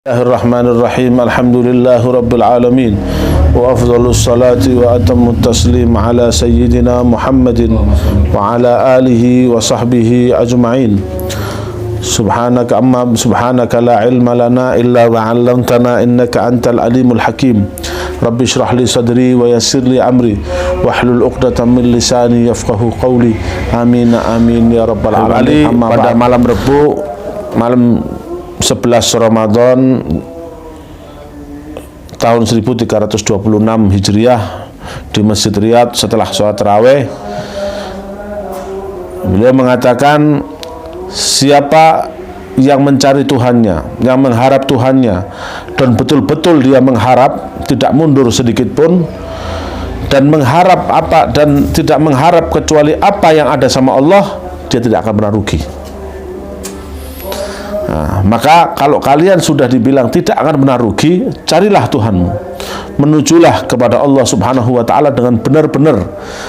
Bismillahirrahmanirrahim. Alhamdulillahi rabbil alamin. Wa afdhalus salati wa atammut taslim ala sayyidina Muhammadin wa ala alihi wa sahbihi ajma'in. Subhanaka la ilma lana illa wa 'allamtana innaka antal alimul hakim. Rabbi shrah li sadri wa yassir li amri wahlul 'uqdatam min lisani yafqahu qawli. Amin amin ya rabbal alamin. Pada malam Rebu, malam 11 Ramadan tahun 1326 Hijriah di Masjid Riyadh setelah sholat tarawih, beliau mengatakan, siapa yang mencari Tuhannya, yang mengharap Tuhannya, dan betul-betul dia mengharap, tidak mundur sedikit pun, dan mengharap apa, dan tidak mengharap kecuali apa yang ada sama Allah, dia tidak akan pernah rugi. Nah, maka kalau kalian sudah dibilang tidak akan pernah rugi, carilah Tuhanmu, menujulah kepada Allah Subhanahu wa Ta'ala dengan benar-benar,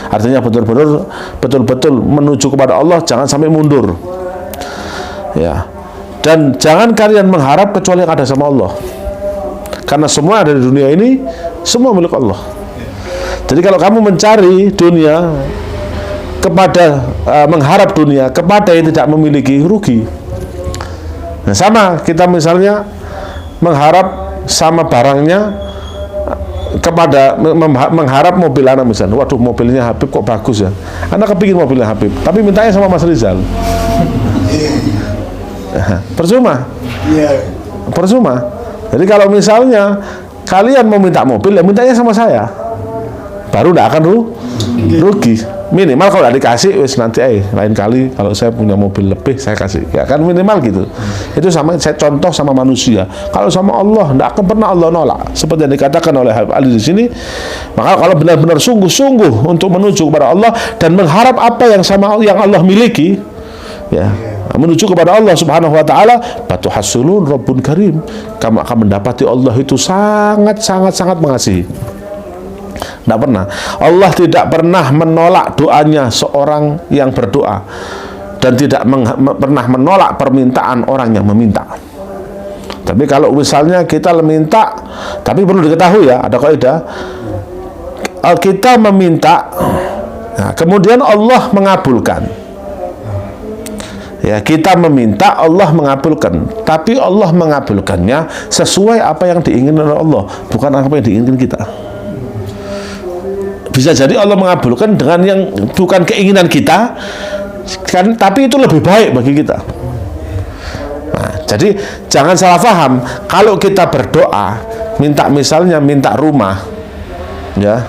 artinya betul-betul menuju kepada Allah, jangan sampai mundur, ya. Dan jangan kalian mengharap kecuali yang ada sama Allah, karena semua ada di dunia ini semua milik Allah. Jadi kalau kamu mencari dunia kepada mengharap dunia kepada yang tidak memiliki, rugi. Nah, sama kita misalnya mengharap sama barangnya kepada mengharap mobil anak misalnya, waduh mobilnya Habib kok bagus ya, anak kepingin mobilnya Habib, tapi mintanya sama Mas Rizal. Percuma. Percuma. Jadi kalau misalnya kalian mau minta mobil, ya mintanya sama saya, baru tidak akan rugi. Minimal kalau tidak dikasih, wis nanti lain kali kalau saya punya mobil lebih saya kasih, ya kan, minimal gitu. Itu sama, saya contoh sama manusia. Kalau sama Allah tidak akan pernah Allah nolak, seperti yang dikatakan oleh Habib Ali di sini. Maka kalau benar-benar sungguh-sungguh untuk menuju kepada Allah dan mengharap apa yang sama yang Allah miliki, ya, menuju kepada Allah Subhanahu wa Ta'ala, batuhasulun Rabbun Karim, kamu akan mendapati Allah itu sangat mengasihi. Tidak pernah, Allah tidak pernah menolak doanya seorang yang berdoa, dan tidak pernah menolak permintaan orang yang meminta. Tapi kalau misalnya kita meminta, tapi perlu diketahui ya, ada kaidah, kita meminta, nah, kemudian Allah mengabulkan. Ya, kita meminta, Allah mengabulkan, tapi Allah mengabulkannya sesuai apa yang diinginkan oleh Allah, bukan apa yang diinginkan kita. Bisa jadi Allah mengabulkan dengan yang bukan keinginan kita, kan, tapi itu lebih baik bagi kita. Nah, jadi jangan salah paham. Kalau kita berdoa, misalnya minta rumah, ya,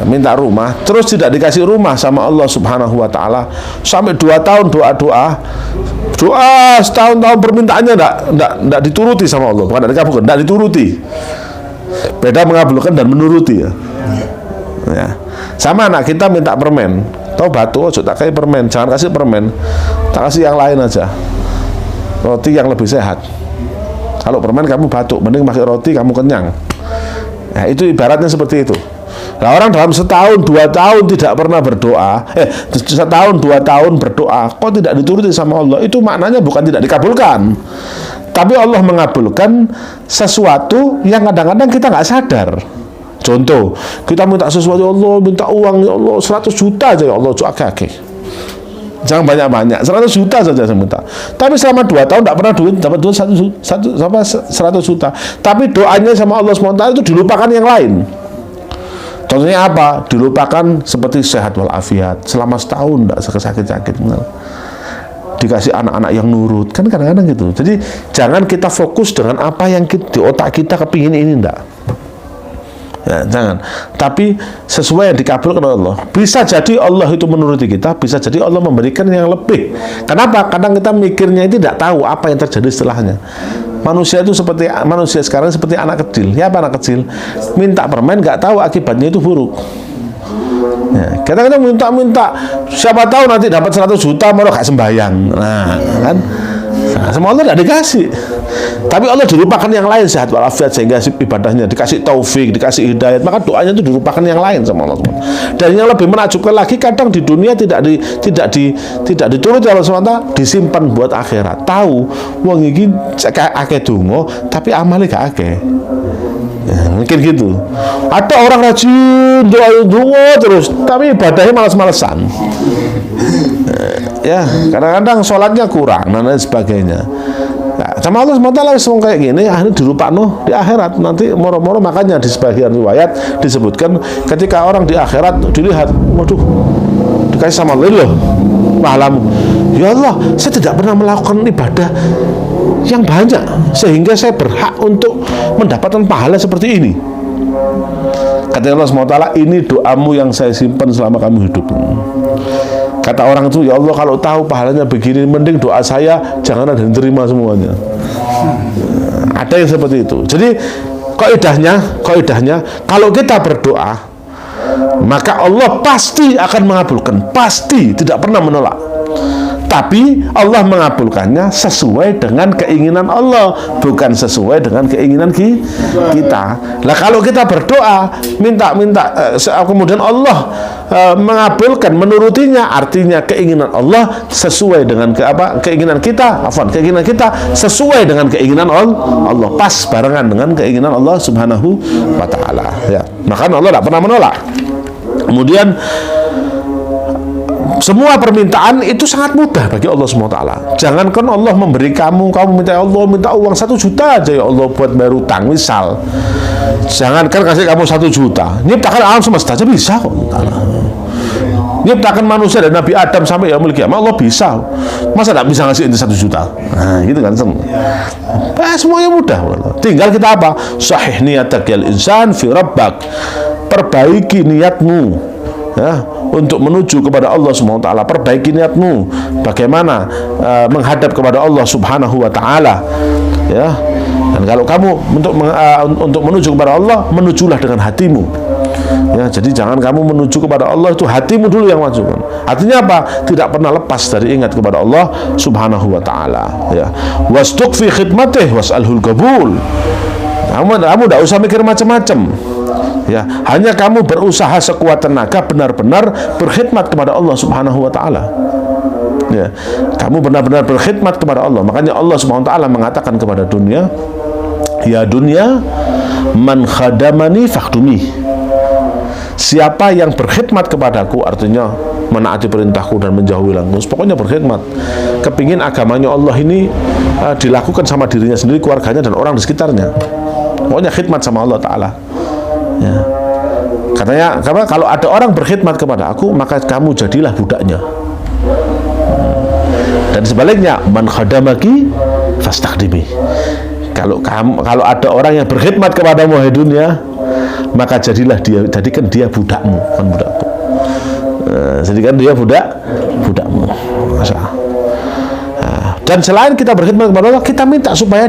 minta rumah, terus tidak dikasih rumah sama Allah Subhanahu wa Ta'ala, sampai 2 tahun doa setahun-tahun permintaannya tidak dituruti sama Allah, bukan tidak dikabulkan, tidak dituruti. Beda mengabulkan dan menuruti, ya. Ya. Sama anak kita minta permen, tahu batu, tak kasih permen, jangan kasih permen, tak kasih yang lain aja, roti yang lebih sehat. Kalau permen kamu batuk, mending pakai roti, kamu kenyang. Nah, itu ibaratnya seperti itu. Nah, orang dalam setahun 2 tahun tidak pernah berdoa, setahun 2 tahun berdoa, kok tidak dituruti sama Allah, itu maknanya bukan tidak dikabulkan, tapi Allah mengabulkan sesuatu yang kadang-kadang kita nggak sadar. Contoh, kita minta sesuatu, ya Allah, minta uang, ya Allah, 100 juta aja, ya Allah, agak-agak. Jangan banyak-banyak, 100 juta saja saya minta. Tapi selama 2 tahun tidak pernah dapat duit 100 juta. Tapi doanya sama Allah SWT itu dilupakan yang lain. Contohnya apa? Dilupakan seperti sehat walafiat, selama setahun tidak sakit-sakit. Dikasih anak-anak yang nurut, kan kadang-kadang gitu. Jadi jangan kita fokus dengan apa yang di otak kita kepingin ini, enggak. Ya, jangan. Tapi sesuai yang dikabulkan oleh Allah. Bisa jadi Allah itu menuruti kita, bisa jadi Allah memberikan yang lebih. Kenapa? Kadang kita mikirnya itu tidak tahu apa yang terjadi setelahnya. Manusia itu seperti manusia sekarang seperti anak kecil. Ya, apa anak kecil? Minta permen, nggak tahu akibatnya itu buruk. Ya, kadang-kadang minta, siapa tahu nanti dapat 100 juta malah gak sembahyang. Nah, kan? Nah, sama Allah tidak dikasih. Tapi Allah dilupakan yang lain, sehat walafiat, sehingga ibadahnya dikasih taufik, dikasih hidayat, maka doanya itu dilupakan yang lain sama Allah. Dan yang lebih menakjubkan lagi, kadang di dunia tidak dituruti Allah SWT, disimpan buat akhirat. Tahu wong iki akeh donga tapi amale gak akeh. Ya, mungkin gitu. Ada orang rajin doa terus tapi ibadahnya malas-malesan. Ya, kadang-kadang sholatnya kurang dan lain sebagainya. Nah, sama Allah SWT langsung kayak gini, akhirnya dirupakno di akhirat. Nanti moro-moro, makanya di sebagian riwayat disebutkan ketika orang di akhirat dilihat, waduh, dikasih sama Allah, loh, pahalamu. Ya Allah, saya tidak pernah melakukan ibadah yang banyak sehingga saya berhak untuk mendapatkan pahala seperti ini. Kata Allah SWT, ini doamu yang saya simpan selama kamu hidup. Kata orang itu, ya Allah, kalau tahu pahalanya begini, mending doa saya jangan ada yang terima semuanya. Ada yang seperti itu. Jadi kaidahnya kalau kita berdoa, maka Allah pasti akan mengabulkan, pasti, tidak pernah menolak. Tapi Allah mengabulkannya sesuai dengan keinginan Allah, bukan sesuai dengan keinginan kita. Lah kalau kita berdoa minta kemudian Allah mengabulkan, menurutinya, artinya keinginan Allah sesuai dengan keinginan kita, keinginan kita sesuai dengan keinginan Allah, pas barengan dengan keinginan Allah Subhanahu wa taala, ya. Maka Allah tidak pernah menolak. Kemudian semua permintaan itu sangat mudah bagi Allah SWT. Jangankan Allah memberi kamu minta, ya Allah, minta uang 1 juta aja ya Allah buat bayar utang misal. Jangankan kasih kamu 1 juta, nyiptakan alam semesta aja bisa kok. Nyiptakan manusia dari Nabi Adam sampai yaumul qiyamah Allah bisa. Masa tidak bisa ngasih inti 1 juta? Nah, gitu kan semua. Semuanya mudah. Tinggal kita apa? Sahih niyatak ya insan fi rabbak. Perbaiki niatmu, ya, untuk menuju kepada Allah Subhanahu wa taala. Perbaiki niatmu bagaimana menghadap kepada Allah Subhanahu wa taala, ya. Dan kalau kamu untuk menuju kepada Allah, menujulah dengan hatimu. Ya, jadi jangan kamu menuju kepada Allah itu hatimu dulu yang majukan. Artinya apa? Tidak pernah lepas dari ingat kepada Allah Subhanahu wa taala, ya. Wasduq fi khidmatih was'alhul qabul. Kamu tidak usah mikir macam-macam. Ya, hanya kamu berusaha sekuat tenaga benar-benar berkhidmat kepada Allah Subhanahu wa taala. Ya, kamu benar-benar berkhidmat kepada Allah. Makanya Allah Subhanahu wa taala mengatakan kepada dunia, ya dunia, man khadamani fakhdumi. Siapa yang berkhidmat kepadaku, artinya menaati perintahku dan menjauhi laranganku, pokoknya berkhidmat. Kepingin agamanya Allah ini dilakukan sama dirinya sendiri, keluarganya dan orang di sekitarnya. Pokoknya khidmat sama Allah taala. Ya. Katanya kalau ada orang berkhidmat kepada aku, maka kamu jadilah budaknya. Dan sebaliknya, man khadamaki fastakhdimi. Kalau ada orang yang berkhidmat kepadamu wahai dunia, maka jadikan dia budakmu, bukan budakku. Jadikan dia budakmu. Masa. Dan selain kita berkhidmat kepada Allah, kita minta supaya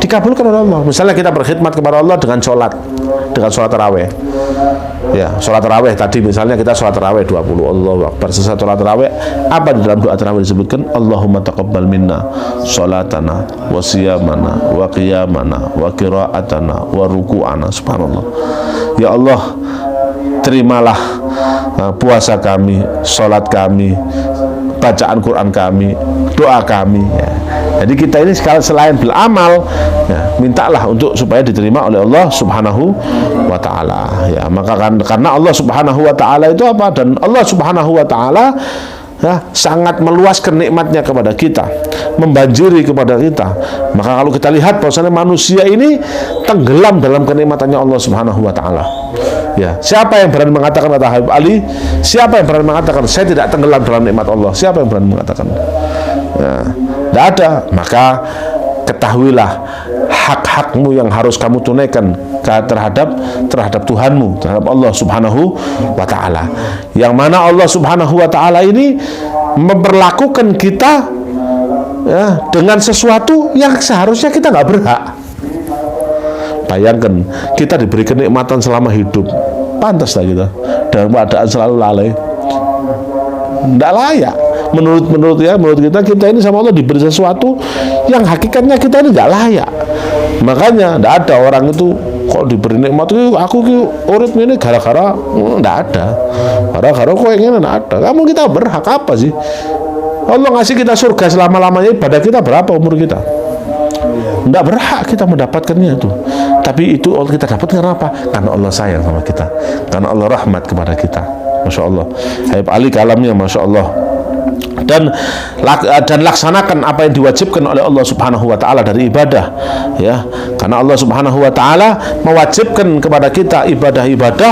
dikabulkan oleh Allah. Misalnya kita berkhidmat kepada Allah dengan sholat tarawih. Ya, sholat tarawih tadi misalnya kita sholat tarawih 20, Allahu Akbar. Selesai sholat tarawih, apa di dalam doa tarawih disebutkan? Allahumma taqabbal minna sholatana wa siyamana wa qiyamana wa qira'atana wa ruku'ana. Subhanallah. Ya Allah, terimalah puasa kami, sholat kami, bacaan Quran kami, doa kami, ya. Jadi kita ini selain beramal, ya, mintalah untuk supaya diterima oleh Allah Subhanahu wa taala, ya. Maka karena Allah Subhanahu wa taala itu apa? Dan Allah Subhanahu wa taala, ya, sangat meluaskan nikmatnya kepada kita, membanjiri kepada kita. Maka kalau kita lihat bahwasanya manusia ini tenggelam dalam kenikmatannya Allah Subhanahu wa taala. Ya, siapa yang berani mengatakan, kata Habib Ali, siapa yang berani mengatakan saya tidak tenggelam dalam nikmat Allah? Siapa yang berani mengatakan? Ya, tidak ada. Maka ketahuilah hak-hakmu yang harus kamu tunaikan terhadap Tuhanmu, terhadap Allah Subhanahu wa taala. Yang mana Allah Subhanahu wa taala ini memperlakukan kita, ya, dengan sesuatu yang seharusnya kita nggak berhak. Bayangkan kita diberi kenikmatan selama hidup, pantas lah kita dalam keadaan selalu lalai, tidak layak. menurut kita ini sama Allah diberi sesuatu yang hakikatnya kita ini nggak layak. Makanya nggak ada orang itu kok diberi nikmat itu aku urip ini gara-gara nggak ada. Gara-gara kok yang ini nggak ada. Kamu kita berhak apa sih? Allah ngasih kita surga selama-lamanya, pada kita berapa umur kita? Tidak berhak kita mendapatkannya itu. Tapi itu Allah kita dapat karena apa? Karena Allah sayang sama kita, karena Allah rahmat kepada kita. Masya Allah. Habib Ali kalamnya Masya Allah. Dan laksanakan apa yang diwajibkan oleh Allah Subhanahu wa taala dari ibadah, ya. Karena Allah Subhanahu wa taala mewajibkan kepada kita ibadah-ibadah,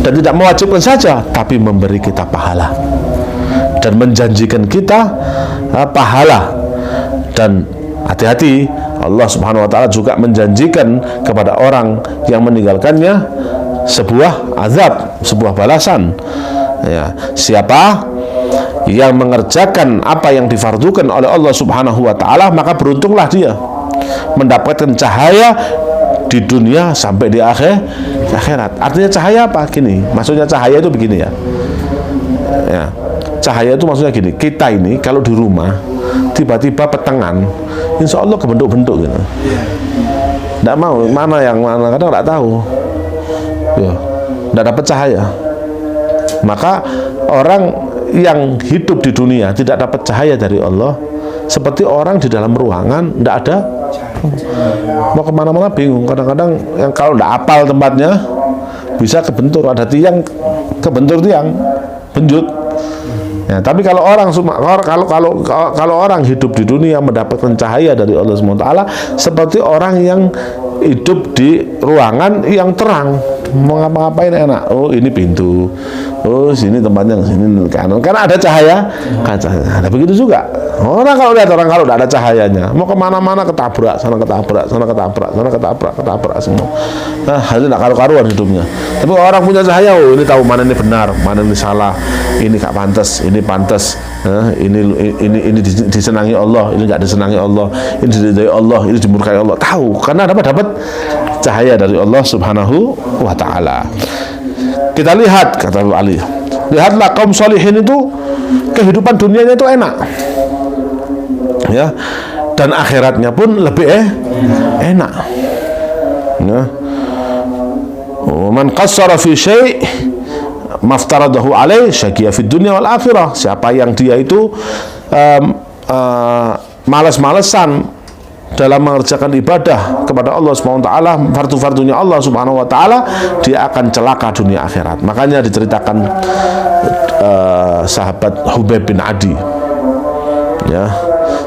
dan tidak mewajibkan saja tapi memberi kita pahala dan menjanjikan kita pahala. Dan hati-hati, Allah Subhanahu wa taala juga menjanjikan kepada orang yang meninggalkannya sebuah azab, sebuah balasan. Ya, siapa yang mengerjakan apa yang difardukan oleh Allah Subhanahu wa taala, maka beruntunglah dia mendapatkan cahaya di dunia sampai di akhirat. Artinya cahaya apa? Gini, maksudnya cahaya itu begini ya. Ya. Cahaya itu maksudnya gini, kita ini kalau di rumah tiba-tiba petengan, insya Allah kebentuk-bentuk gitu. Nggak mau, mana yang mana, kadang nggak tahu. Ya, nggak dapat cahaya. Maka orang yang hidup di dunia tidak dapat cahaya dari Allah, seperti orang di dalam ruangan tidak ada, mau kemana-mana bingung. Kadang-kadang yang kalau tidak apal tempatnya bisa kebentur, ada tiang kebentur tiang, benjut. Ya, tapi kalau orang hidup di dunia mendapatkan cahaya dari Allah SWT, seperti orang yang hidup di ruangan yang terang, mau ngapa-ngapain enak. Oh, ini pintu, oh sini tempatnya, sini kanan, karena ada cahaya. Ada begitu juga orang kalau lihat orang kalau tidak ada cahayanya, mau kemana-mana ketabrak, sana ketabrak, sana ketabrak, sana ketabrak semua. Nah, hasilnya tidak karu-karuan hidupnya. Tapi orang punya cahaya, oh ini tahu mana ini benar, mana ini salah, ini gak pantas, ini pantas, ini disenangi Allah, ini nggak disenangi Allah, ini diridhai Allah, ini dimurkai Allah. Tahu, karena dapat cahaya dari Allah Subhanahu wa taala. Kita lihat, kata Ali, lihatlah kaum solihin itu kehidupan dunianya itu enak, ya, dan akhiratnya pun lebih enak. Ya. Man qassara fi syai' maftaradahu alaih syaqiya fid dunya wal akhirah. Siapa yang dia itu malas-malesan dalam mengerjakan ibadah kepada Allah Subhanahu wa taala, fardu-fardunya Allah Subhanahu wa taala, dia akan celaka dunia akhirat. Makanya diceritakan sahabat Hubayb bin Adi, ya,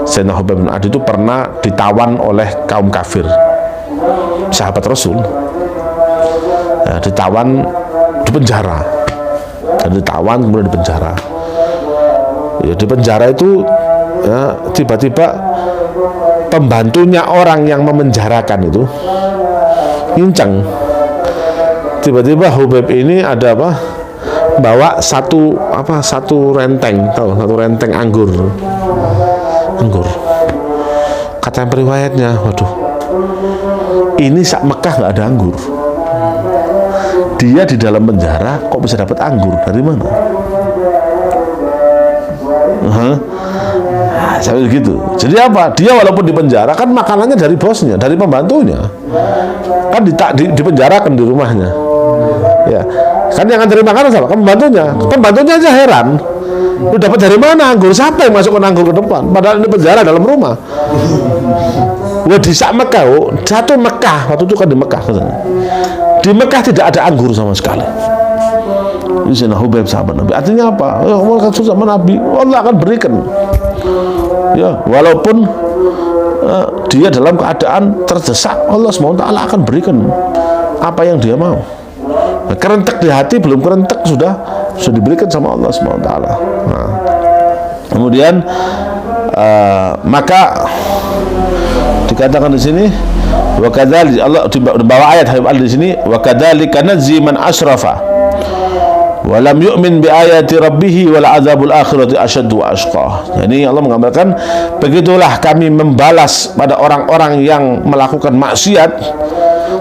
Sayyidina Hubayb bin Adi itu pernah ditawan oleh kaum kafir, sahabat Rasul, ya, ditawan, di penjara, dan ditawan kemudian di penjara. Ya, di penjara itu ya, tiba-tiba pembantunya orang yang memenjarakan itu ngincang. Tiba-tiba Hubayb ini ada apa? Bawa satu renteng, tahu, satu renteng anggur. Kata yang periwayatnya, waduh, ini sak Mekah nggak ada anggur. Dia di dalam penjara kok bisa dapat anggur dari mana? Sampai begitu. Jadi apa? Dia walaupun di penjara kan makanannya dari bosnya, dari pembantunya. Kan dipenjarakan di rumahnya. Ya. Kan yang nganterin makanan siapa? Kan pembantunya. Pembantunya aja heran. Lu dapat dari mana anggur? Siapa yang masukkan anggur ke depan? Padahal ini penjara dalam rumah. Wah, di sak Mekah, satu Mekah, waktu itu kan di Mekah. Di Mekah tidak ada anggur sama sekali. Ini Sayyidina Hubayb sahabat Nabi. Artinya apa? Ya, Allah sama Nabi, Allah akan berikan. Ya, walaupun dia dalam keadaan terdesak, Allah SWT akan berikan apa yang dia mau. Nah, kerentek di hati belum kerentek sudah diberikan sama Allah SWT. Nah, kemudian maka dikatakan di sini, wa kadzalika, Allah di bawah ayat Habib Ali di sini, wa kadzalika najzi man asrafa wa lam yu'min bi ayati rabbih wal adzabul akhirati asyaddu wa ashqa. Jadi Allah menggambarkan, begitulah kami membalas pada orang-orang yang melakukan maksiat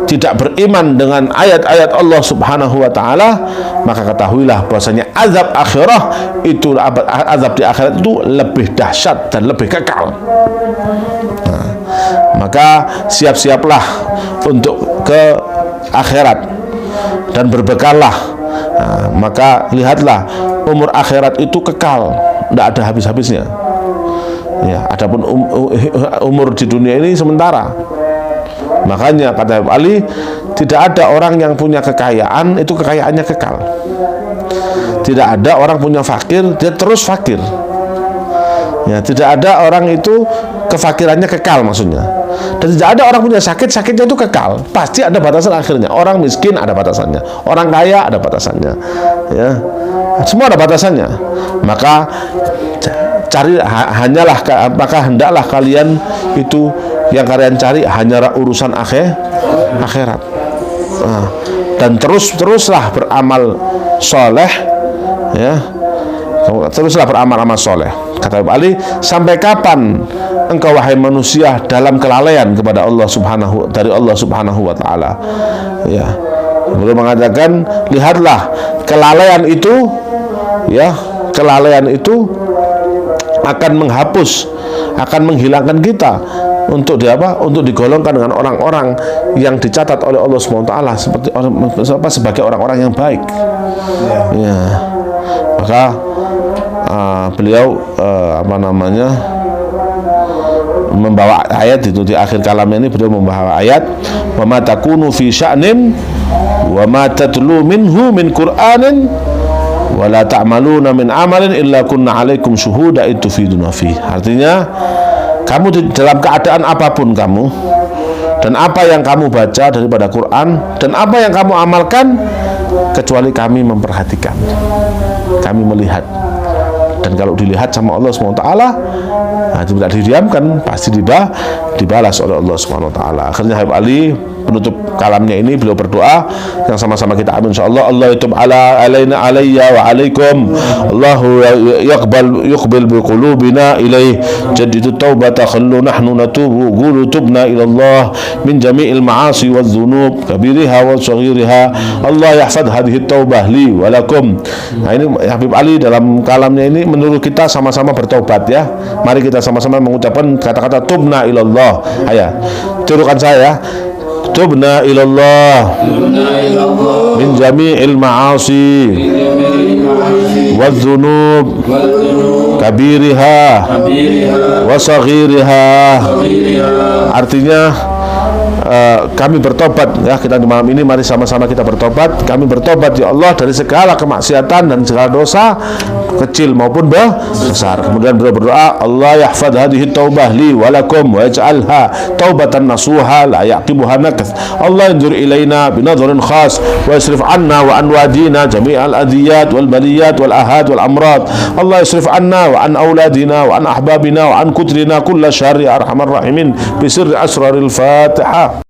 tidak beriman dengan ayat-ayat Allah Subhanahu wa taala, maka ketahuilah bahwasanya azab akhirah itu, azab di akhirat itu lebih dahsyat dan lebih kekal. Nah, maka siap-siaplah untuk ke akhirat dan berbekallah. Nah, maka lihatlah, umur akhirat itu kekal, tidak ada habis-habisnya. Ya, adapun umur di dunia ini sementara. Makanya kata Habib Ali, tidak ada orang yang punya kekayaan itu kekayaannya kekal. Tidak ada orang punya fakir dia terus fakir. Ya, tidak ada orang itu kefakirannya kekal maksudnya. Dan tidak ada orang punya sakit, sakitnya itu kekal. Pasti ada batasan akhirnya. Orang miskin ada batasannya, orang kaya ada batasannya. Ya, semua ada batasannya. Maka cari hanyalah, maka hendaklah kalian itu yang kalian cari hanyalah urusan akhirat. Nah, dan teruslah beramal soleh, ya, teruslah beramal soleh. Kata Habib Ali, sampai kapan engkau wahai manusia dalam kelalaian kepada Allah Subhanahu wa taala? Ya, beliau mengatakan, lihatlah kelalaian itu, ya, kelalaian itu akan menghapus, akan menghilangkan kita untuk untuk digolongkan dengan orang-orang yang dicatat oleh Allah SWT sebagai orang-orang yang baik. Ya, maka beliau membawa ayat itu di akhir kalamnya ini. Beliau membawa ayat, wa ma takunu fi sya'nin wa ma tatlu minhu min Qur'anin wa la ta'maluna min amalin illa kunna 'alaikum syuhuda itufiduna fi. Artinya, kamu dalam keadaan apapun kamu, dan apa yang kamu baca daripada Quran dan apa yang kamu amalkan, kecuali kami memperhatikan, kami melihat. Dan kalau dilihat sama Allah SWT, nah, tidak didiamkan, pasti dibalas oleh Allah SWT. Akhirnya Habib Ali penutup kalamnya ini, beliau berdoa yang sama-sama kita amin insyaallah. Allah yutub alaina alayya wa alaikum, Allahu yuqbil bi qulubina ilaih, jadidu taubata khallu nahnu natubu qulu tubna ila Allah min jami'il ma'asi wal dhunub kabiriha wa saghiriha. Allah yahfad hadhihi taubah li wa lakum. Nah, ini Habib Ali dalam kalamnya ini menyuruh kita sama-sama bertobat, ya. Mari kita sama-sama mengucapkan kata-kata tubna ila Allah. Ayo, tirukan saya. Tubna ilallah min jami'il ma'asi wadh-dhunub kabiriha wa saghiriha. Artinya kami bertobat, ya, kita di malam ini mari sama-sama kita bertobat. Kami bertobat ya Allah dari segala kemaksiatan dan segala dosa kecil maupun besar. Kemudian beliau berdoa, Allah yahfad hadhihi taubah li wa lakum wa yaj'alha taubatan nasuha la yaqibuha nakath. Allah yanzur ilaina binadharin khas wa yasrif anna wa an wadina jami'al adiyat wal baliyat wal ahad wal amrad. Allah yasrif anna wa an auladina wa an ahbabina wa an kutrina kulla syarri arhamar rahimin bi sirri asraril Fatihah.